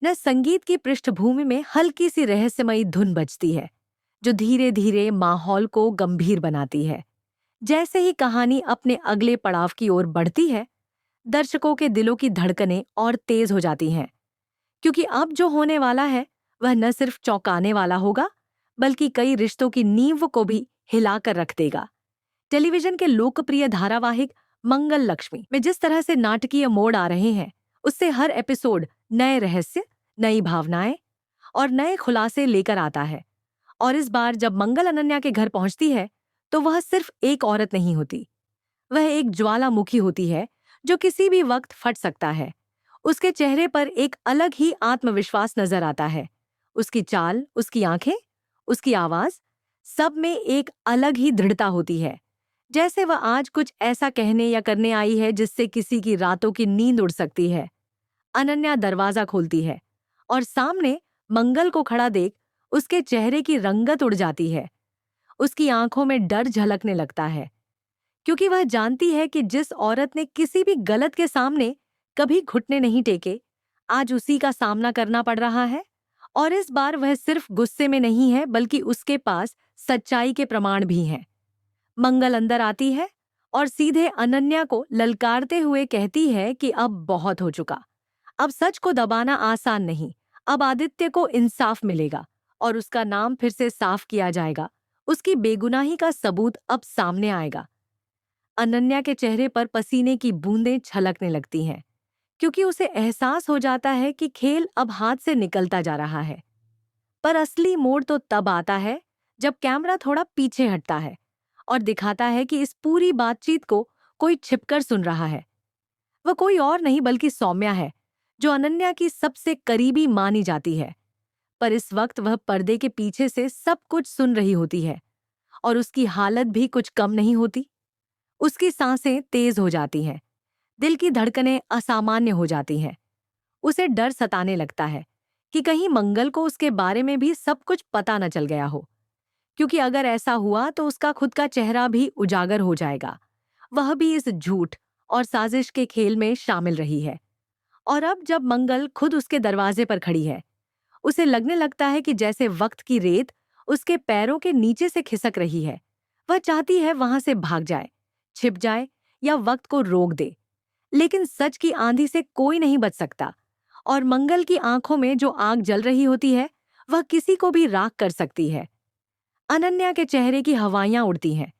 न संगीत की पृष्ठभूमि में हल्की सी रहस्यमयी धुन बजती है जो धीरे धीरे माहौल को गंभीर बनाती है। जैसे ही कहानी अपने अगले पड़ाव की ओर बढ़ती है, दर्शकों के दिलों की धड़कनें और तेज हो जाती हैं, क्योंकि अब जो होने वाला है वह न सिर्फ चौंकाने वाला होगा, बल्कि कई रिश्तों की नींव को भी हिलाकर रख देगा। टेलीविजन के लोकप्रिय धारावाहिक मंगल लक्ष्मी में जिस तरह से नाटकीय मोड़ आ रहे हैं, उससे हर एपिसोड नए रहस्य, नई भावनाएं और नए खुलासे लेकर आता है। और इस बार जब मंगल अनन्या के घर पहुंचती है, तो वह सिर्फ एक औरत नहीं होती, वह एक ज्वालामुखी होती है जो किसी भी वक्त फट सकता है। उसके चेहरे पर एक अलग ही आत्मविश्वास नजर आता है। उसकी चाल, उसकी आंखें, उसकी आवाज, सब में एक अलग ही दृढ़ता होती है, जैसे वह आज कुछ ऐसा कहने या करने आई है जिससे किसी की रातों की नींद उड़ सकती है। अनन्या दरवाजा खोलती है और सामने मंगल को खड़ा देख उसके चेहरे की रंगत उड़ जाती है। उसकी आंखों में डर झलकने लगता है, क्योंकि वह जानती है कि जिस औरत ने किसी भी गलत के सामने कभी घुटने नहीं टेके, आज उसी का सामना करना पड़ रहा है। और इस बार वह सिर्फ गुस्से में नहीं है, बल्कि उसके पास सच्चाई के प्रमाण भी हैं। मंगल अंदर आती है और सीधे अनन्या को ललकारते हुए कहती है कि अब बहुत हो चुका। अब सच को दबाना आसान नहीं। अब आदित्य को इंसाफ मिलेगा और उसका नाम फिर से साफ किया जाएगा। उसकी बेगुनाही का सबूत अब सामने आएगा। अनन्या के चेहरे पर पसीने की बूंदें छलकने लगती हैं, क्योंकि उसे एहसास हो जाता है कि खेल अब हाथ से निकलता जा रहा है। पर असली मोड़ तो तब आता है जब कैमरा थोड़ा पीछे हटता है और दिखाता है कि इस पूरी बातचीत को कोई छिपकर सुन रहा है। वह कोई और नहीं बल्कि सौम्या है, जो अनन्या की सबसे करीबी मानी जाती है। पर इस वक्त वह पर्दे के पीछे से सब कुछ सुन रही होती है और उसकी हालत भी कुछ कम नहीं होती। उसकी सांसें तेज हो जाती हैं, दिल की धड़कनें असामान्य हो जाती हैं। उसे डर सताने लगता है कि कहीं मंगल को उसके बारे में भी सब कुछ पता न चल गया हो, क्योंकि अगर ऐसा हुआ तो उसका खुद का चेहरा भी उजागर हो जाएगा। वह भी इस झूठ और साजिश के खेल में शामिल रही है। और अब जब मंगल खुद उसके दरवाजे पर खड़ी है, उसे लगने लगता है कि जैसे वक्त की रेत उसके पैरों के नीचे से खिसक रही है। वह चाहती है वहां से भाग जाए, छिप जाए या वक्त को रोक दे, लेकिन सच की आंधी से कोई नहीं बच सकता। और मंगल की आंखों में जो आग जल रही होती है, वह किसी को भी राख कर सकती है। अनन्या के चेहरे की हवाइयां उड़ती हैं।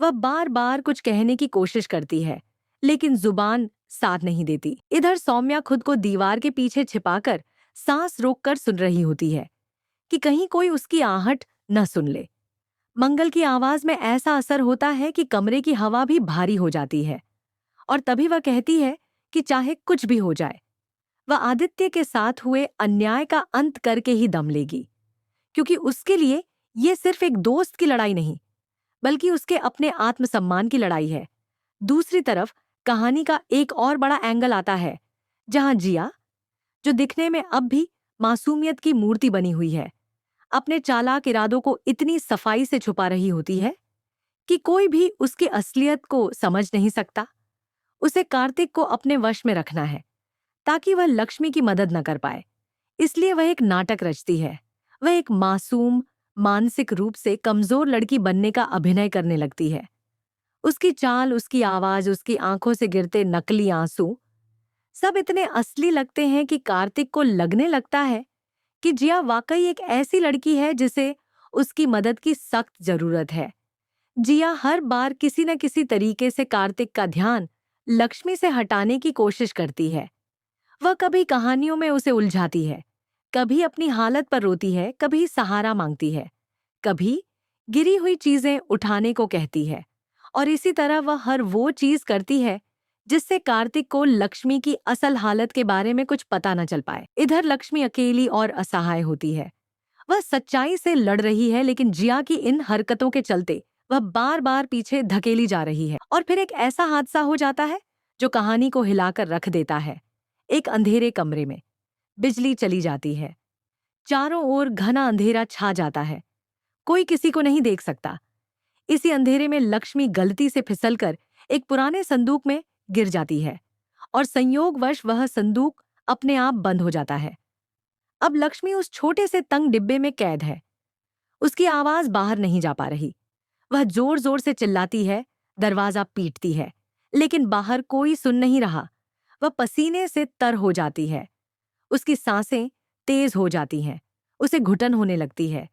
वह बार बार कुछ कहने की कोशिश करती है, लेकिन जुबान साथ नहीं देती। इधर सौम्या खुद को दीवार के पीछे छिपाकर सांस रोककर सुन रही होती है कि कहीं कोई उसकी आहट न सुन ले। मंगल की आवाज में ऐसा असर होता है कि कमरे की हवा भी भारी हो जाती है। और तभी वह कहती है कि चाहे कुछ भी हो जाए, वह आदित्य के साथ हुए अन्याय का अंत करके ही दम लेगी, क्योंकि उसके लिए ये सिर्फ एक दोस्त की लड़ाई नहीं, बल्कि उसके अपने आत्मसम्मान की लड़ाई है। दूसरी तरफ कहानी का एक और बड़ा एंगल आता है, जहां जिया, जो दिखने में अब भी मासूमियत की मूर्ति बनी हुई है, अपने चालाक इरादों को इतनी सफाई से छुपा रही होती है कि कोई भी उसकी असलियत को समझ नहीं सकता। उसे कार्तिक को अपने वश में रखना है ताकि वह लक्ष्मी की मदद न कर पाए। इसलिए वह एक नाटक रचती है। वह एक मासूम, मानसिक रूप से कमजोर लड़की बनने का अभिनय करने लगती है। उसकी चाल, उसकी आवाज, उसकी आंखों से गिरते नकली आंसू, सब इतने असली लगते हैं कि कार्तिक को लगने लगता है कि जिया वाकई एक ऐसी लड़की है जिसे उसकी मदद की सख्त जरूरत है। जिया हर बार किसी न किसी तरीके से कार्तिक का ध्यान लक्ष्मी से हटाने की कोशिश करती है। वह कभी कहानियों में उसे उलझाती है, कभी अपनी हालत पर रोती है, कभी सहारा मांगती है, कभी गिरी हुई चीजें उठाने को कहती है। और इसी तरह वह हर वो चीज करती है जिससे कार्तिक को लक्ष्मी की असल हालत के बारे में कुछ पता न चल पाए। इधर लक्ष्मी अकेली और असहाय होती है। वह सच्चाई से लड़ रही है, लेकिन जिया की इन हरकतों के चलते वह बार बार पीछे धकेली जा रही है। और फिर एक ऐसा हादसा हो जाता है जो कहानी को हिलाकर रख देता है। एक अंधेरे कमरे में बिजली चली जाती है। चारों ओर घना अंधेरा छा जाता है। कोई किसी को नहीं देख सकता। इसी अंधेरे में लक्ष्मी गलती से फिसलकर एक पुराने संदूक में गिर जाती है और संयोगवश वह संदूक अपने आप बंद हो जाता है। अब लक्ष्मी उस छोटे से तंग डिब्बे में कैद है। उसकी आवाज बाहर नहीं जा पा रही। वह जोर जोर से चिल्लाती है, दरवाजा पीटती है, लेकिन बाहर कोई सुन नहीं रहा। वह पसीने से तर हो जाती है। उसकी सांसें तेज हो जाती हैं। उसे घुटन होने लगती है।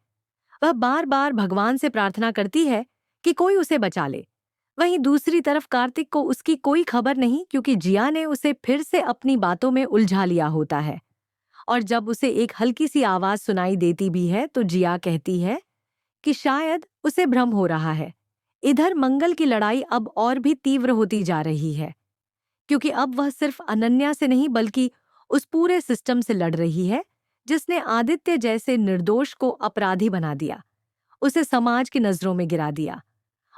वह बार बार भगवान से प्रार्थना करती है कि कोई उसे बचा ले। वहीं दूसरी तरफ कार्तिक को उसकी कोई खबर नहीं, क्योंकि जिया ने उसे फिर से अपनी बातों में उलझा लिया होता है। और जब उसे एक हल्की सी आवाज सुनाई देती भी है तो जिया कहती है कि शायद उसे भ्रम हो रहा है। इधर मंगल की लड़ाई अब और भी तीव्र होती जा रही है, क्योंकि अब वह सिर्फ अनन्या से नहीं बल्कि उस पूरे सिस्टम से लड़ रही है जिसने आदित्य जैसे निर्दोष को अपराधी बना दिया, उसे समाज की नजरों में गिरा दिया।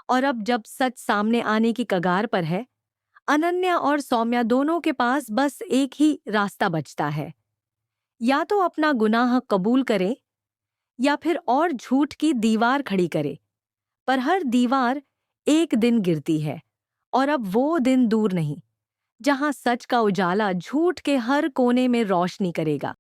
और अब जब सच सामने आने की कगार पर है, अनन्या और सौम्या दोनों के पास बस एक ही रास्ता बचता है। या तो अपना गुनाह कबूल करे या फिर और झूठ की दीवार खड़ी करे। पर हर दीवार एक दिन गिरती है, और अब वो दिन दूर नहीं जहां सच का उजाला झूठ के हर कोने में रोशनी करेगा।